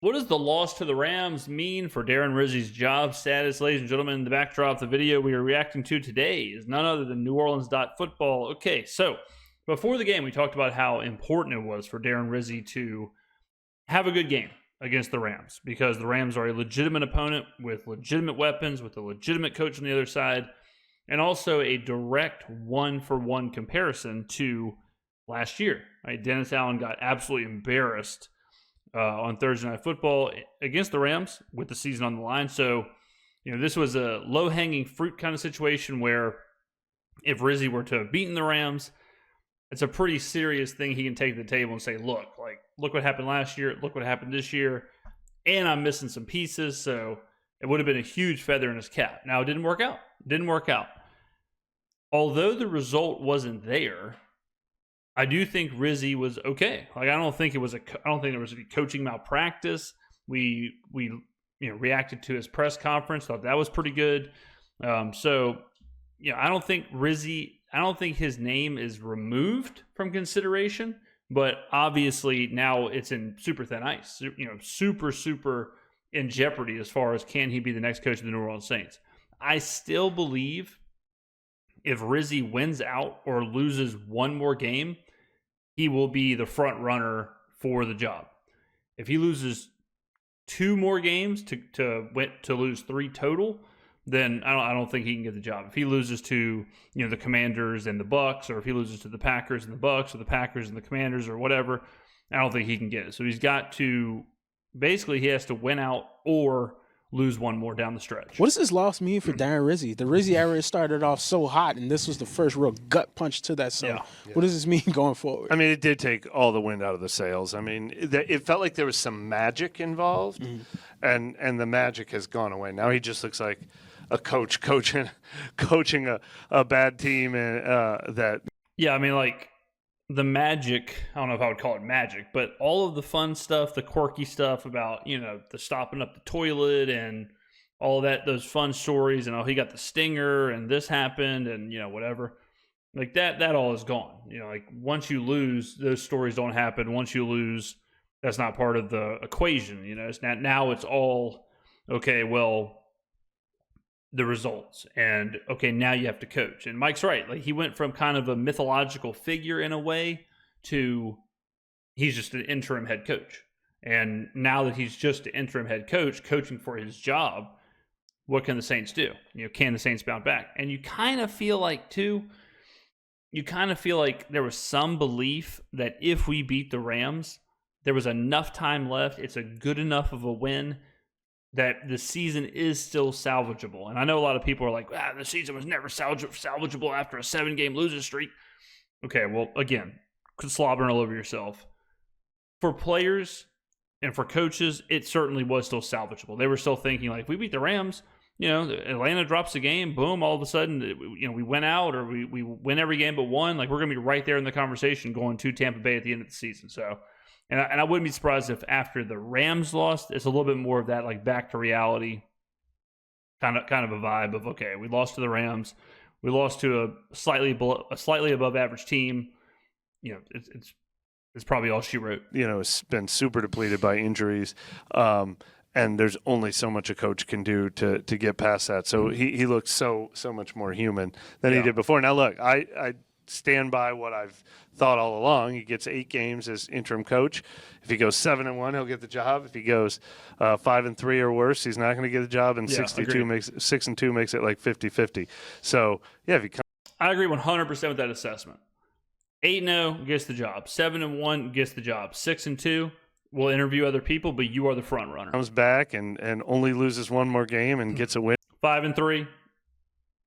What does the loss to the Rams mean for Darren Rizzi's job status, ladies and gentlemen? The backdrop of the video we are reacting to today is none other than New Orleans Football. Okay, so before the game, we talked about how important it was for Darren Rizzi to have a good game against the Rams because the Rams are a legitimate opponent with legitimate weapons, with a legitimate coach on the other side, and also a direct one-for-one comparison to last year. Right? Dennis Allen got absolutely embarrassed on Thursday Night Football against the Rams with the season on the line. So, this was a low-hanging fruit kind of situation where if Rizzi were to have beaten the Rams, it's a pretty serious thing he can take to the table and say, look what happened last year, look what happened this year, and I'm missing some pieces. So it would have been a huge feather in his cap. Now, it didn't work out. Although the result wasn't there, I do think Rizzi was okay. I don't think there was a coaching malpractice. We reacted to his press conference, thought that was pretty good. I don't think his name is removed from consideration, but obviously now it's in super thin ice. Super in jeopardy as far as can he be the next coach of the New Orleans Saints. I still believe if Rizzi wins out or loses one more game, he will be the front runner for the job. If he loses two more games to lose three total, then I don't think he can get the job. If he loses to the Commanders and the Bucks, or if he loses to the Packers and the Bucks, or the Packers and the Commanders, or whatever, I don't think he can get it. So he has to win out or lose one more down the stretch. What does this loss mean for Darren Rizzi? The Rizzi era started off so hot, and this was the first real gut punch to that. So what does this mean going forward? I mean, it did take all the wind out of the sails. I mean, it felt like there was some magic involved, and the magic has gone away. Now he just looks like a coach coaching a bad team, and that. Yeah, I mean, the magic, I don't know if I would call it magic, but all of the fun stuff, the quirky stuff about, the stopping up the toilet and all that, those fun stories, and he got the stinger and this happened and, whatever. That all is gone. Once you lose, those stories don't happen. Once you lose, that's not part of the equation. It's not, now it's all, okay, well, the results, and okay, now you have to coach. And Mike's right. He went from kind of a mythological figure in a way to he's just an interim head coach. And now that he's just an interim head coach coaching for his job, what can the Saints do? Can the Saints bounce back? And you kind of feel like there was some belief that if we beat the Rams, there was enough time left, it's a good enough of a win that the season is still salvageable. And I know a lot of people are like, the season was never salvageable after a 7-game losing streak. Okay, well, again, slobbering all over yourself. For players and for coaches, it certainly was still salvageable. They were still thinking, if we beat the Rams, Atlanta drops a game, boom, all of a sudden, we went out, or we win every game but one. We're going to be right there in the conversation going to Tampa Bay at the end of the season. So, and I wouldn't be surprised if after the Rams lost, it's a little bit more of that back to reality kind of a vibe of, okay, we lost to the Rams, we lost to a slightly above average team. It's probably all she wrote. It's been super depleted by injuries, and there's only so much a coach can do to get past that. So he looks so much more human than he did before. Now look, I stand by what I've thought all along. He gets 8 games as interim coach. If he goes 7-1, he'll get the job. If he goes 5-3 or worse, he's not going to get the job. And 6-2 makes 6-2 makes it 50-50. So if he I agree 100% with that assessment. 8-0 gets the job. 7-1 gets the job. 6-2 will interview other people, but you are the front runner. Comes back and only loses one more game and gets a win. 5-3,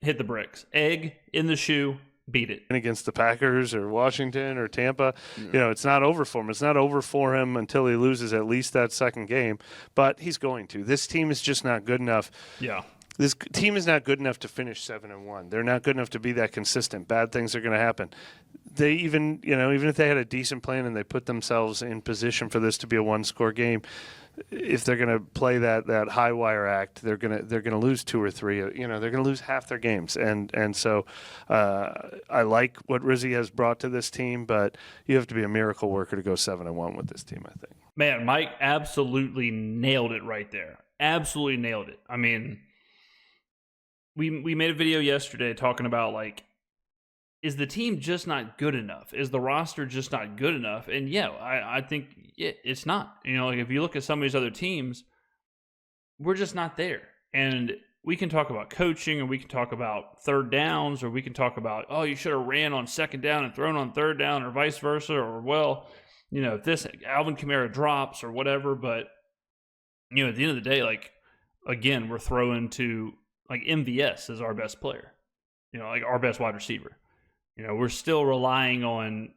hit the bricks. Egg in the shoe. Beat it. Against the Packers or Washington or Tampa, it's not over for him. It's not over for him until he loses at least that second game, but he's going to. This team is just not good enough. Yeah. This team is not good enough to finish 7-1. They're not good enough to be that consistent. Bad things are going to happen. They even if they had a decent plan and they put themselves in position for this to be a one-score game, if they're going to play that high wire act, they're going to lose 2 or 3. They're going to lose half their games, and so I like what Rizzi has brought to this team, but you have to be a miracle worker to go 7-1 with this team, I think. Man, Mike absolutely nailed it right there. Absolutely nailed it. I mean, we made a video yesterday talking about, like, is the team just not good enough? Is the roster just not good enough? And yeah, I think it's not. Like if you look at some of these other teams, we're just not there. And we can talk about coaching, and we can talk about third downs, or we can talk about, oh, you should have ran on second down and thrown on third down, or vice versa, or, well, if this Alvin Kamara drops or whatever. But, at the end of the day, like, again, we're throwing to, like, MVS is our best player, like our best wide receiver. We're still relying on,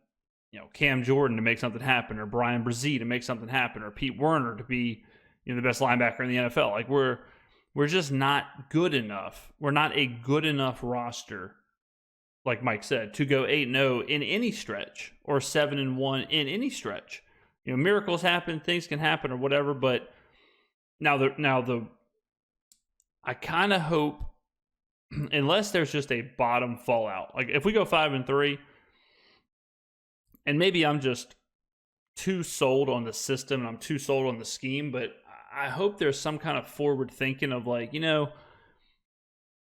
Cam Jordan to make something happen, or Brian Brzee to make something happen, or Pete Werner to be, the best linebacker in the NFL. Like, we're just not good enough. We're not a good enough roster, like Mike said, to go 8-0 in any stretch, or 7-1 in any stretch. Miracles happen, things can happen, or whatever. But I kind of hope, unless there's just a bottom fallout, like if we go 5-3, and maybe I'm just too sold on the system and I'm too sold on the scheme, but I hope there's some kind of forward thinking of, like,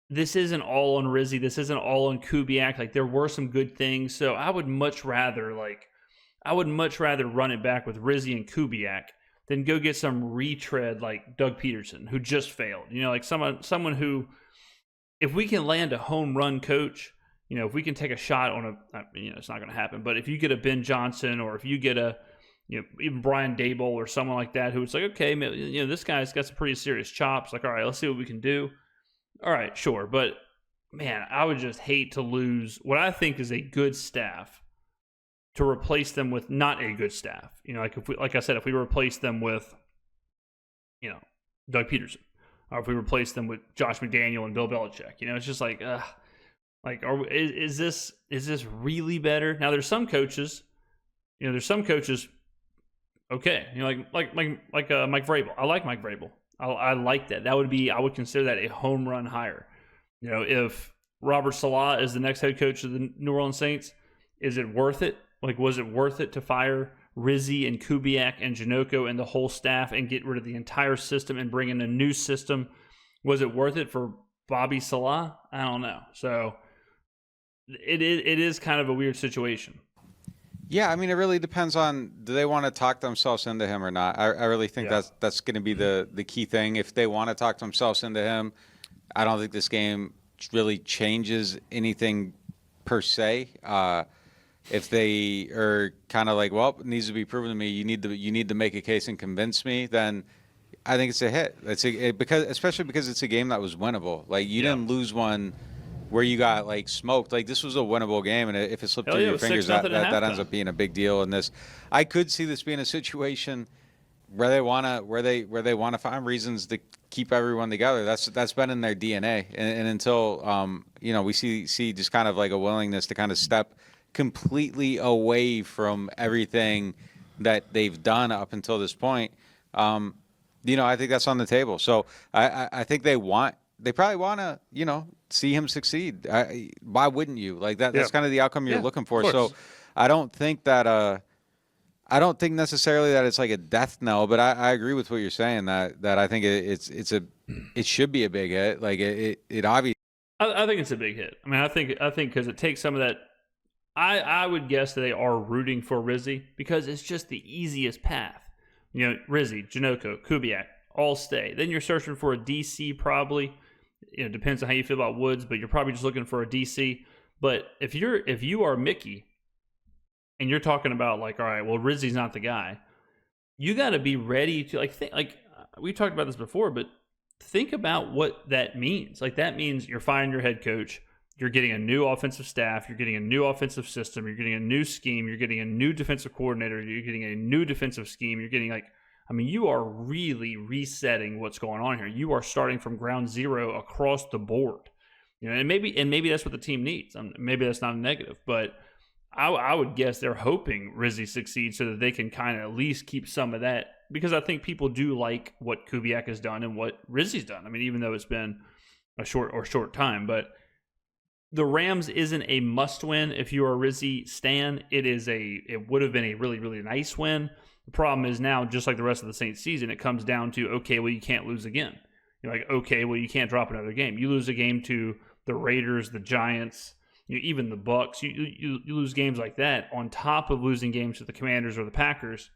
this isn't all on Rizzi, this isn't all on Kubiak. Like, there were some good things, so I would much rather run it back with Rizzi and Kubiak than go get some retread like Doug Peterson, who just failed. Like someone who, if we can land a home run coach, if we can take a shot on it's not going to happen, but if you get a Ben Johnson, or if you get a, even Brian Dable or someone like that, who it's like, okay, this guy's got some pretty serious chops. Like, all right, let's see what we can do. All right, sure. But man, I would just hate to lose what I think is a good staff to replace them with not a good staff. Like I said, if we replace them with, Doug Peterson, or if we replace them with Josh McDaniel and Bill Belichick, it's just like, is this really better? Now there's some coaches, okay, like Mike Vrabel. I like Mike Vrabel. I like that. I would consider that a home run hire. If Robert Saleh is the next head coach of the New Orleans Saints, is it worth it? Like, was it worth it to fire Rizzi and Kubiak and Janocko and the whole staff and get rid of the entire system and bring in a new system? Was it worth it for Bobby Saleh? I don't know. So it is kind of a weird situation. Yeah, I mean, it really depends on, do they want to talk themselves into him or not? I really think that's going to be the key thing. If they want to talk themselves into him, I don't think this game really changes anything per se. If they are kind of like, well, it needs to be proven to me, you need to make a case and convince me, then I think it's a hit. Especially because it's a game that was winnable. Like, you didn't lose one where you got, like, smoked. Like, this was a winnable game, and if it slipped through your fingers, that ends up being a big deal. In this, I could see this being a situation where they want to find reasons to keep everyone together. That's been in their DNA, and until we see just kind of like a willingness to kind of step completely away from everything that they've done up until this point. I think that's on the table. So I think they probably want to, see him succeed. Why wouldn't you? Like that? That's kind of the outcome you're looking for. So I don't think necessarily that it's like a death knell, but I agree with what you're saying, that I think it should be a big hit. Like it obviously. I think it's a big hit. I mean, I think because it takes some of that. I would guess that they are rooting for Rizzi because it's just the easiest path. Rizzi, Janocko, Kubiak, all stay. Then you're searching for a DC probably. Depends on how you feel about Woods, but you're probably just looking for a DC. But if you are Mickey and you're talking about, like, all right, well, Rizzi's not the guy, you got to be ready to, like we talked about this before, but think about what that means. Like, that means you're firing your head coach. You're getting a new offensive staff. You're getting a new offensive system. You're getting a new scheme. You're getting a new defensive coordinator. You're getting a new defensive scheme. You're getting, you are really resetting what's going on here. You are starting from ground zero across the board. And maybe that's what the team needs. Maybe that's not a negative, but I would guess they're hoping Rizzi succeeds so that they can kind of at least keep some of that because I think people do like what Kubiak has done and what Rizzi's done. I mean, even though it's been a short time, but the Rams isn't a must win if you are a Rizzi stan. It would have been a really, really nice win. The problem is now, just like the rest of the Saints season, it comes down to, okay, well, you can't lose again. You're like, okay, well, you can't drop another game. You lose a game to the Raiders, the Giants, even the Bucks. You lose games like that on top of losing games to the Commanders or the Packers.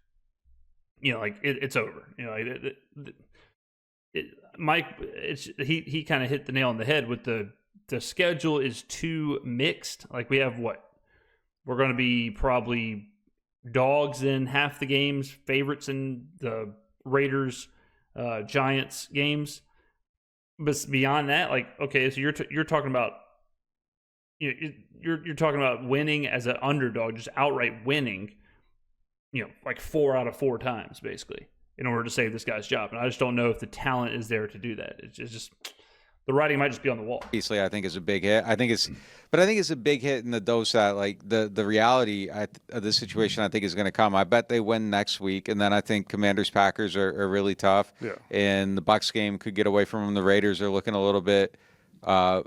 It's over. Mike, he kind of hit the nail on the head with the schedule is too mixed. Like, we have we're going to be probably dogs in half the games, favorites in the Raiders, Giants games. But beyond that, like, okay, so you're talking about you're talking about winning as an underdog, just outright winning, like 4 out of 4 times basically, in order to save this guy's job. And I just don't know if the talent is there to do that. It's just the writing might just be on the wall. Obviously, I think it's a big hit. I think it's a big hit in the dose that, like, the reality of the situation, I think, is going to come. I bet they win next week, and then I think Commanders Packers are really tough. Yeah. And the Bucs game could get away from them. The Raiders are looking a little bit, I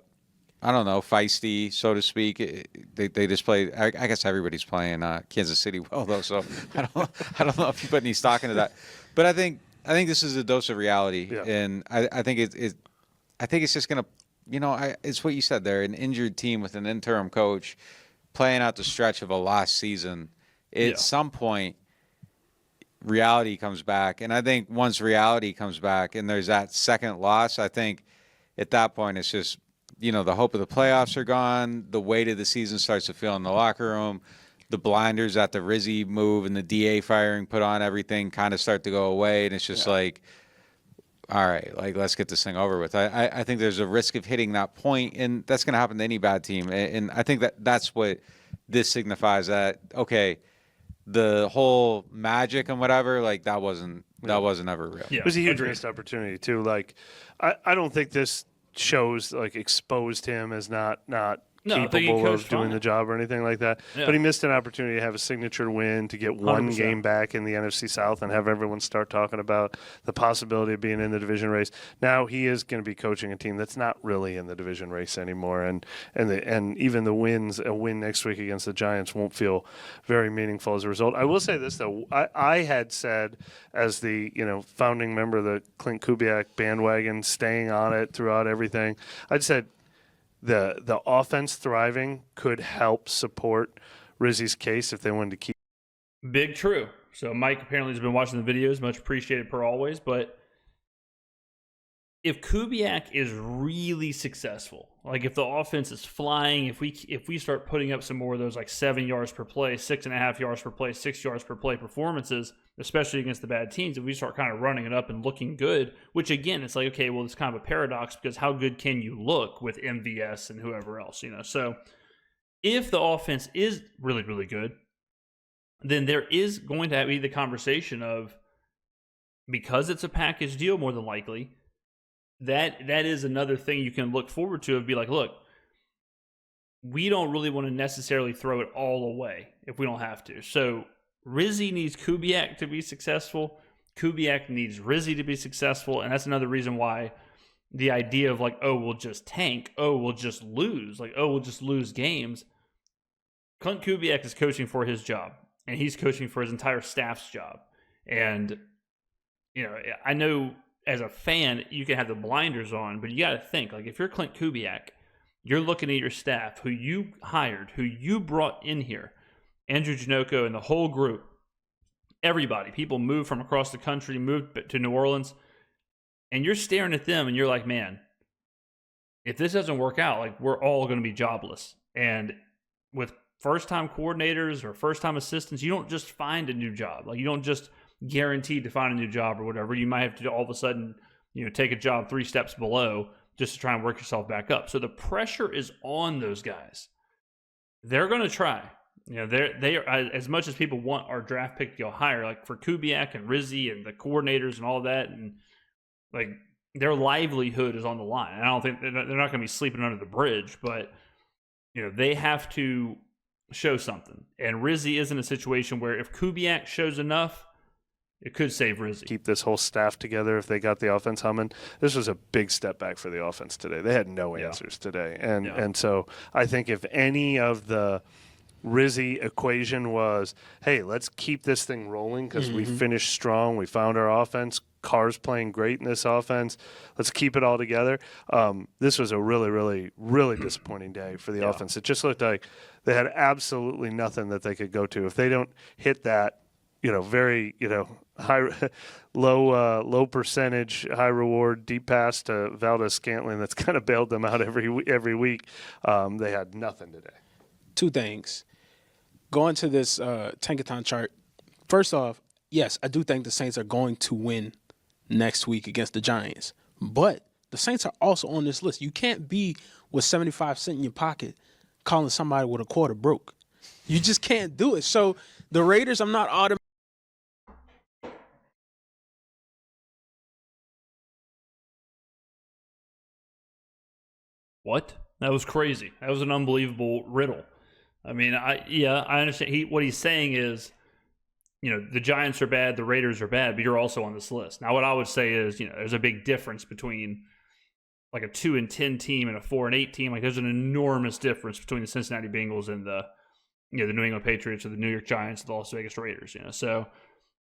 don't know, feisty, so to speak. They just play. I guess everybody's playing Kansas City well, though. So I don't know if you put any stock into that. But I think this is a dose of reality, and I think I think it's just going to, it's what you said there, an injured team with an interim coach playing out the stretch of a lost season. At some point, reality comes back. And I think once reality comes back and there's that second loss, I think at that point it's just, the hope of the playoffs are gone. The weight of the season starts to feel in the locker room. The blinders that the Rizzi move and the DA firing put on everything kind of start to go away. And it's just like, all right, like, let's get this thing over with. I think there's a risk of hitting that point, and that's going to happen to any bad team. And I think that's what this signifies, that, okay, the whole magic and whatever, like, that wasn't ever real. Yeah, it was a huge missed opportunity, too. Like, I don't think this shows, like, exposed him as not capable of doing the job or anything like that. Yeah. But he missed an opportunity to have a signature win, to get 100%. Game back in the NFC South and have everyone start talking about the possibility of being in the division race. Now he is going to be coaching a team that's not really in the division race anymore, and even a win next week against the Giants won't feel very meaningful as a result. I will say this, though. I had said, as the founding member of the Klint Kubiak bandwagon, staying on it throughout everything, I'd said the offense thriving could help support Rizzi's case if they wanted to keep. Big true. So Mike apparently has been watching the videos, much appreciated per always. But if Kubiak is really successful, like if the offense is flying, if we start putting up some more of those like 7 yards per play, 6.5 yards per play, 6 yards per play performances, especially against the bad teams, if we start kind of running it up and looking good, which again, it's like, okay, well, it's kind of a paradox, because how good can you look with MVS and whoever else, So if the offense is really, really good, then there is going to be the conversation of, because it's a package deal more than likely, that is another thing you can look forward to, of be like, look, we don't really want to necessarily throw it all away if we don't have to. So Rizzi needs Kubiak to be successful. Kubiak needs Rizzi to be successful. And that's another reason why the idea of like, oh, we'll just tank. Oh, we'll just lose. Like, oh, we'll just lose games. Klint Kubiak is coaching for his job, and he's coaching for his entire staff's job. And, I know as a fan, you can have the blinders on, but you got to think, like, if you're Klint Kubiak, you're looking at your staff, who you hired, who you brought in here, Andrew Janocko and the whole group, everybody, people moved from across the country, moved to New Orleans, and you're staring at them and you're like, man, if this doesn't work out, like, we're all going to be jobless. And with first-time coordinators or first-time assistants, you don't just find a new job. Like, you don't just guaranteed to find a new job or whatever. You might have to all of a sudden, take a job 3 steps below just to try and work yourself back up. So the pressure is on those guys. They're going to try. They are, as much as people want our draft pick to go higher, like for Kubiak and Rizzi and the coordinators and all that, and like their livelihood is on the line. And I don't think they're not going to be sleeping under the bridge, but they have to show something. And Rizzi is in a situation where if Kubiak shows enough, it could save Rizzi. Keep this whole staff together if they got the offense humming. This was a big step back for the offense today. They had no answers today. And so I think if any of the Rizzi equation was, hey, let's keep this thing rolling because we finished strong. We found our offense. Carr's playing great in this offense. Let's keep it all together. This was a really, really, really disappointing day for the offense. It just looked like they had absolutely nothing that they could go to. If they don't hit that, very, high, low percentage, high reward, deep pass to Valdez-Scantling that's kind of bailed them out every week, they had nothing today. Two things. Going to this Tankathon chart, first off, yes, I do think the Saints are going to win next week against the Giants. But the Saints are also on this list. You can't be with 75 cents in your pocket calling somebody with a quarter broke. You just can't do it. So the Raiders, I'm not automatically. What? That was crazy. That was an unbelievable riddle. I mean, I understand. What he's saying is, the Giants are bad, the Raiders are bad, but you're also on this list. Now, what I would say is, there's a big difference between like a 2-10 team and a 4-8 team. Like, there's an enormous difference between the Cincinnati Bengals and the New England Patriots or the New York Giants or the Las Vegas Raiders. So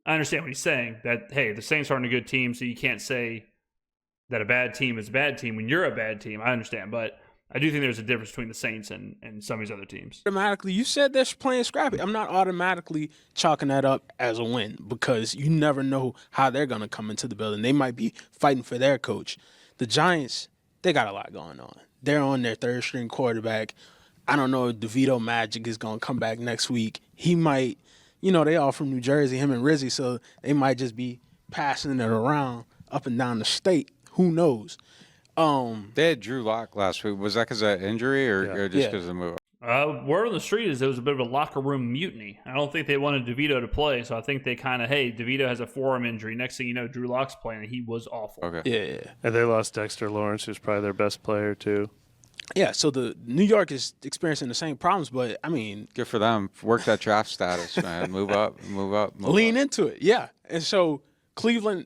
I understand what he's saying. That hey, the Saints aren't a good team, so you can't say that a bad team is a bad team when you're a bad team. I understand, but I do think there's a difference between the Saints and some of these other teams. Automatically, you said they're playing scrappy. I'm not automatically chalking that up as a win because you never know how they're going to come into the building. They might be fighting for their coach. The Giants, they got a lot going on. They're on their third-string quarterback. I don't know if DeVito Magic is going to come back next week. He might, they all from New Jersey, him and Rizzi, so they might just be passing it around up and down the state. Who knows? They had Drew Lock last week. Was that because of injury or just because of the move? Word on the street is there was a bit of a locker room mutiny. I don't think they wanted DeVito to play, so I think they kind of, hey, DeVito has a forearm injury. Next thing you know, Drew Lock's playing, and he was awful. Okay. Yeah. And they lost Dexter Lawrence, who's probably their best player, too. Yeah, so the New York is experiencing the same problems, but, I mean. Good for them. Work that draft status, man. Move up. Lean into it, yeah. And so Cleveland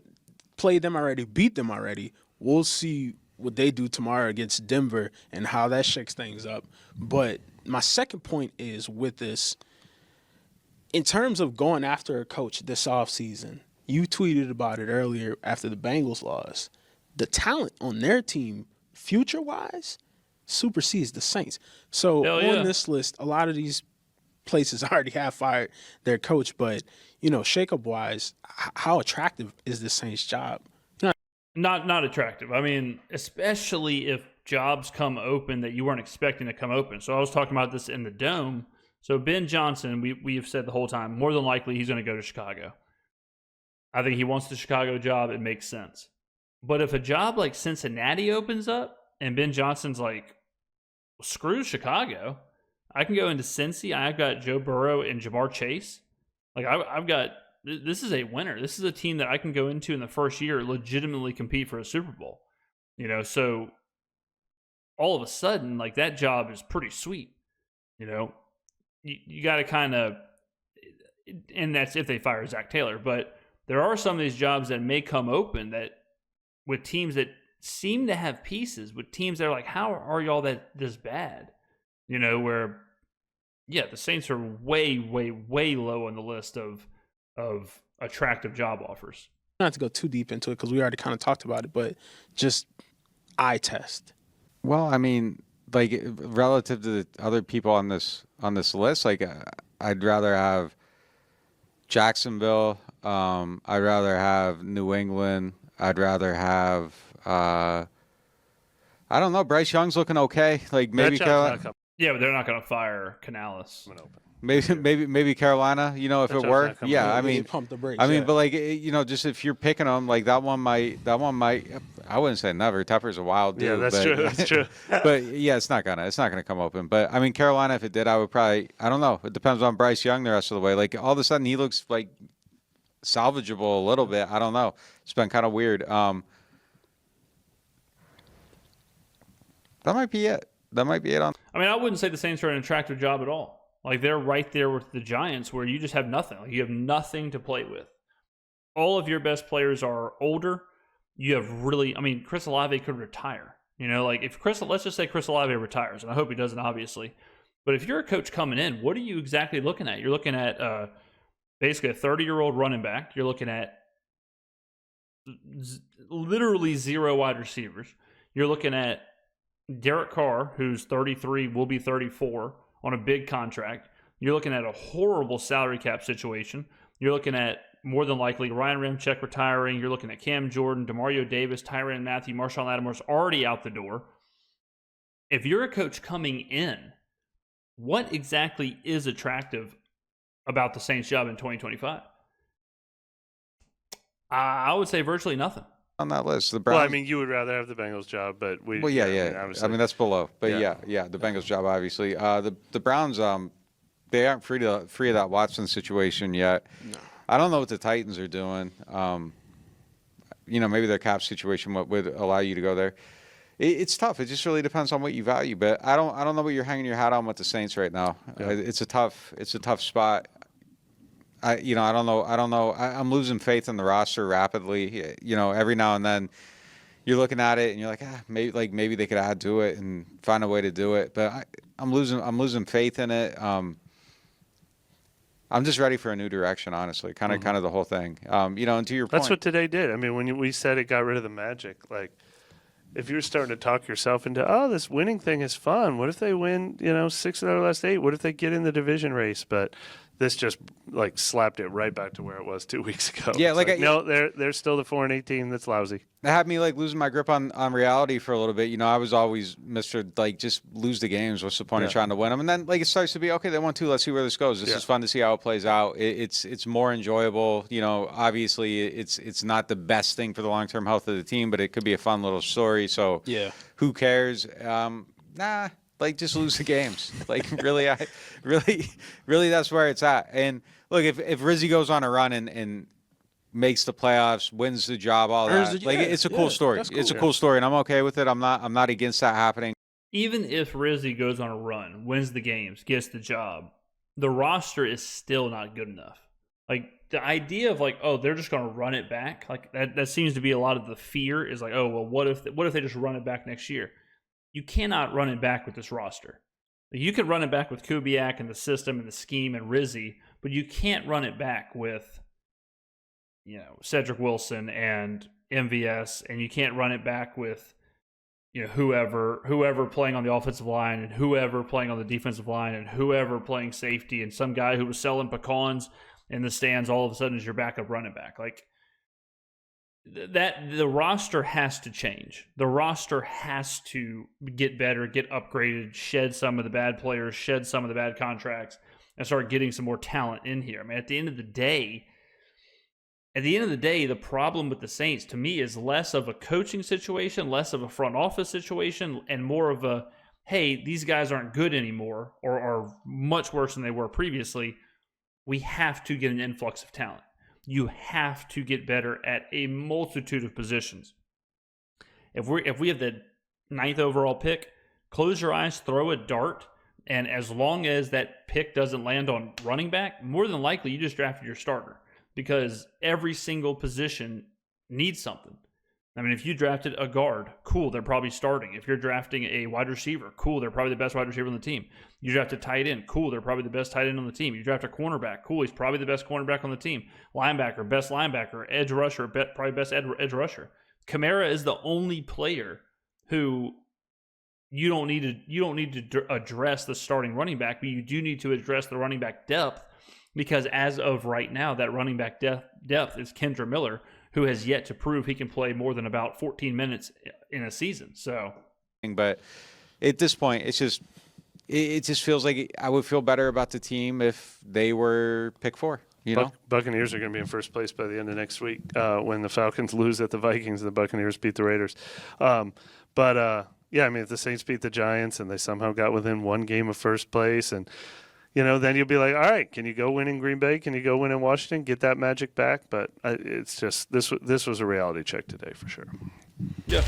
played them already, beat them already. We'll see what they do tomorrow against Denver and how that shakes things up. But my second point is with this, in terms of going after a coach this offseason, you tweeted about it earlier after the Bengals loss. The talent on their team, future-wise, supersedes the Saints. So on this list, a lot of these places already have fired their coach. But, shakeup-wise, how attractive is the Saints' job? Not attractive. I mean, especially if jobs come open that you weren't expecting to come open. So I was talking about this in the Dome. So Ben Johnson, we have said the whole time, more than likely he's going to go to Chicago. I think he wants the Chicago job. It makes sense. But if a job like Cincinnati opens up and Ben Johnson's like, screw Chicago, I can go into Cincy. I've got Joe Burrow and Jamar Chase. Like I've got. This is a winner. This is a team that I can go into in the first year, legitimately compete for a Super Bowl. So all of a sudden, like that job is pretty sweet. You got to kind of, and that's if they fire Zach Taylor. But there are some of these jobs that may come open that with teams that seem to have pieces, with teams that are like, how are y'all this bad? Where, the Saints are way, way, way low on the list of attractive job offers. Not to go too deep into it because we already kind of talked about it, but just eye test. Well, I mean, like relative to the other people on this list, like I'd rather have Jacksonville. I'd rather have New England. I'd rather have I don't know. Bryce Young's looking okay. Like maybe but they're not going to fire Canales. Maybe Carolina, if it were. Yeah, I mean, pump the brakes. I mean, but like, just if you're picking them, like that one might. I wouldn't say never. Tepper's a wild dude. Yeah, that's true. But yeah, it's not gonna come open. But I mean, Carolina, if it did, I would probably. I don't know. It depends on Bryce Young the rest of the way. Like all of a sudden, he looks like salvageable a little bit. I don't know. It's been kind of weird. That might be it. I mean, I wouldn't say the Saints are an attractive job at all. Like, they're right there with the Giants where you just have nothing. Like, you have nothing to play with. all of your best players are older. You have really, I mean, Chris Olave could retire. You know, like if let's just say Chris Olave retires, and I hope he doesn't, obviously. But if you're a coach coming in, what are you exactly looking at? You're looking at basically a 30-year-old running back. You're looking at literally 0 wide receivers. You're looking at Derek Carr, who's 33, will be 34 on a big contract. You're looking at a horrible salary cap situation. You're looking at more than likely Ryan Ramczyk retiring. You're looking at Cam Jordan, Demario Davis, Tyrann Mathieu, Marshawn Lattimore's already out the door. If you're a coach coming in, what exactly is attractive about the Saints' job in 2025? I would say virtually nothing on that list. The Browns. Well, I mean, you would rather have the Bengals job, but we. Well, yeah. I mean, that's below, but yeah, the Bengals job, obviously. The Browns, they aren't free of that Watson situation yet. No. I don't know what the Titans are doing. Maybe their cap situation would allow you to go there. It's tough. It just really depends on what you value. But I don't know what you're hanging your hat on with the Saints right now. Yeah. It's a tough spot. I don't know. I'm losing faith in the roster rapidly. Every now and then you're looking at it and you're like, maybe they could add to it and find a way to do it. But I'm losing faith in it. I'm just ready for a new direction, honestly. Kind of the whole thing. And to your point, that's what today did. I mean, when we said it got rid of the magic, like if you're starting to talk yourself into, this winning thing is fun. What if they win, 6 of their last 8? What if they get in the division race? But this just like slapped it right back to where it was 2 weeks ago. Yeah, no, they're still the 4-8 team that's lousy. It had me like losing my grip on reality for a little bit. I was always Mr. just lose the games. What's the point of trying to win them? And then it starts to be, okay, they won 2. Let's see where this goes. This is fun to see how it plays out. It's more enjoyable. Obviously it's not the best thing for the long-term health of the team, but it could be a fun little story. So who cares? Just lose the games. Really, that's where it's at. And look, if Rizzi goes on a run and makes the playoffs, wins the job, all that, it's a cool story. Cool. It's a cool story, and I'm okay with it. I'm not against that happening. Even if Rizzi goes on a run, wins the games, gets the job, the roster is still not good enough. Like the idea of they're just going to run it back, that seems to be a lot of the fear is what if they just run it back next year? You cannot run it back with this roster. You can run it back with Kubiak and the system and the scheme and Rizzi, but you can't run it back with, Cedric Wilson and MVS, and you can't run it back with, whoever playing on the offensive line and whoever playing on the defensive line and whoever playing safety and some guy who was selling pecans in the stands all of a sudden is your backup running back. That the roster has to change. The roster has to get better, get upgraded, shed some of the bad players, shed some of the bad contracts, and start getting some more talent in here. I mean, at the end of the day, the problem with the Saints, to me, is less of a coaching situation, less of a front office situation, and more of a, hey, these guys aren't good anymore or are much worse than they were previously. We have to get an influx of talent. You have to get better at a multitude of positions. If we have the 9th overall pick, close your eyes, throw a dart, and as long as that pick doesn't land on running back, more than likely you just drafted your starter because every single position needs something. I mean, if you drafted a guard, cool, they're probably starting. If you're drafting a wide receiver, cool, they're probably the best wide receiver on the team. You draft a tight end, cool, they're probably the best tight end on the team. You draft a cornerback, cool, he's probably the best cornerback on the team. Linebacker, best linebacker. Edge rusher, probably best edge rusher. Kamara is the only player who you don't need to address the starting running back, but you do need to address the running back depth because as of right now, that running back depth is Kendra Miller, who has yet to prove he can play more than about 14 minutes in a season. So, but at this point, it just feels like I would feel better about the team if they were pick 4. Buccaneers are going to be in first place by the end of next week when the Falcons lose at the Vikings and the Buccaneers beat the Raiders. If the Saints beat the Giants and they somehow got within 1 game of first place and then you'll be like, all right, can you go win in Green Bay? Can you go win in Washington? Get that magic back? But it's just this was a reality check today for sure. Yeah.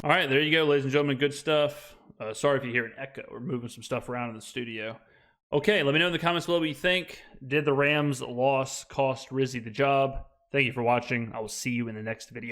All right, there you go, ladies and gentlemen. Good stuff. Sorry if you hear an echo. We're moving some stuff around in the studio. Okay, let me know in the comments below what you think. Did the Rams' loss cost Rizzi the job? Thank you for watching. I will see you in the next video.